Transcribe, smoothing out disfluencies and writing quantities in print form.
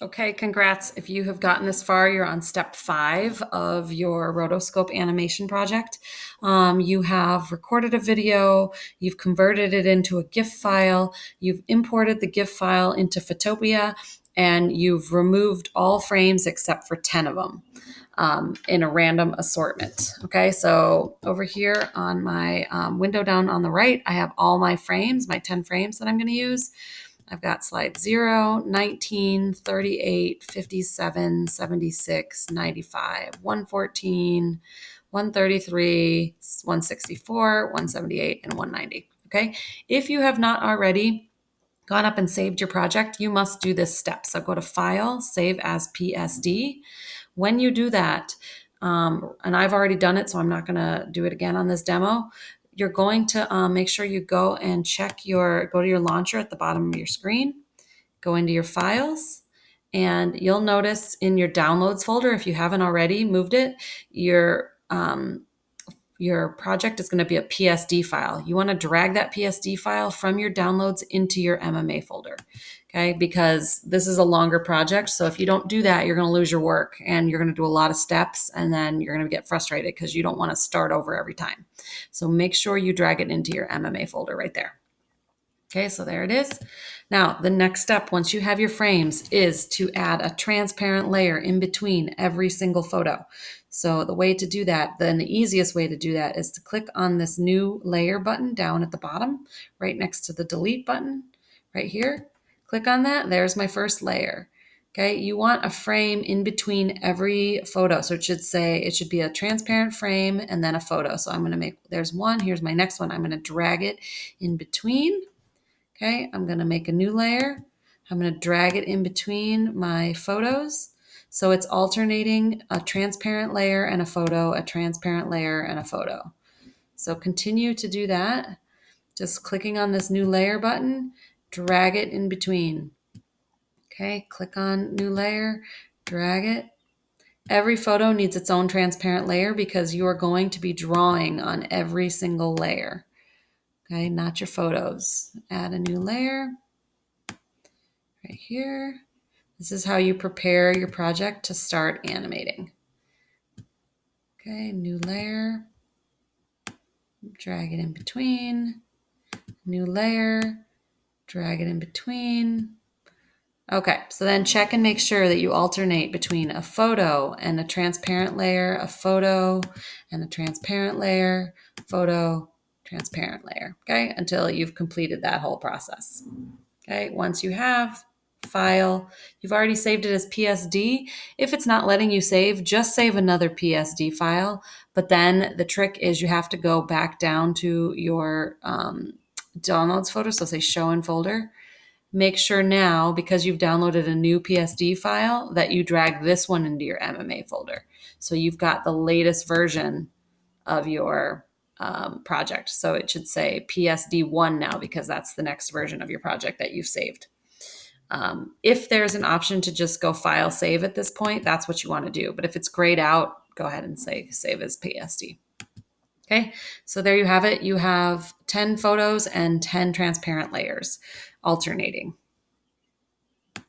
Okay, congrats. If you have gotten this far, you're on step 5 of your Rotoscope animation project. You have recorded a video, you've converted it into a GIF file, you've imported the GIF file into Photopea, and you've removed all frames except for 10 of them in a random assortment. Okay, so over here on my window down on the right, I have all my frames, my 10 frames that I'm going to use. I've got slides 0, 19, 38, 57, 76, 95, 114, 133, 164, 178, and 190. Okay. If you have not already gone up and saved your project, you must do this step. So go to File, Save as PSD. When you do that, and I've already done it, so I'm not going to do it again on this demo, you're going to make sure you go and go to your launcher at the bottom of your screen, go into your files, and you'll notice in your downloads folder, if you haven't already moved it, your project is going to be a PSD file. You want to drag that PSD file from your downloads into your MMA folder, okay? Because this is a longer project. So if you don't do that, you're going to lose your work and you're going to do a lot of steps and then you're going to get frustrated because you don't want to start over every time. So make sure you drag it into your MMA folder right there. Okay, so there it is. Now, the next step, once you have your frames, is to add a transparent layer in between every single photo. So the way to do that, then the easiest way to do that is to click on this new layer button down at the bottom, right next to the delete button, right here. Click on that. There's my first layer. Okay, you want a frame in between every photo. So it should be a transparent frame and then a photo. So I'm going to there's one, here's my next one. I'm going to drag it in between. Okay, I'm going to make a new layer. I'm going to drag it in between my photos. So it's alternating a transparent layer and a photo, a transparent layer and a photo. So continue to do that. Just clicking on this new layer button, drag it in between. Okay, click on new layer, drag it. Every photo needs its own transparent layer because you are going to be drawing on every single layer. Okay, not your photos. Add a new layer right here. This is how you prepare your project to start animating. Okay, new layer. Drag it in between. New layer. Drag it in between. Okay, so then check and make sure that you alternate between a photo and a transparent layer, a photo and a transparent layer, photo, transparent layer, okay, until you've completed that whole process. Okay, once you have file, you've already saved it as PSD. If it's not letting you save, just save another PSD file. But then the trick is you have to go back down to your downloads folder, so say show in folder. Make sure now, because you've downloaded a new PSD file, that you drag this one into your MMA folder. So you've got the latest version of your project. So it should say PSD1 now because that's the next version of your project that you've saved. If there's an option to just go file save at this point, that's what you want to do. But if it's grayed out, go ahead and say save as PSD. Okay, so there you have it. You have 10 photos and 10 transparent layers alternating.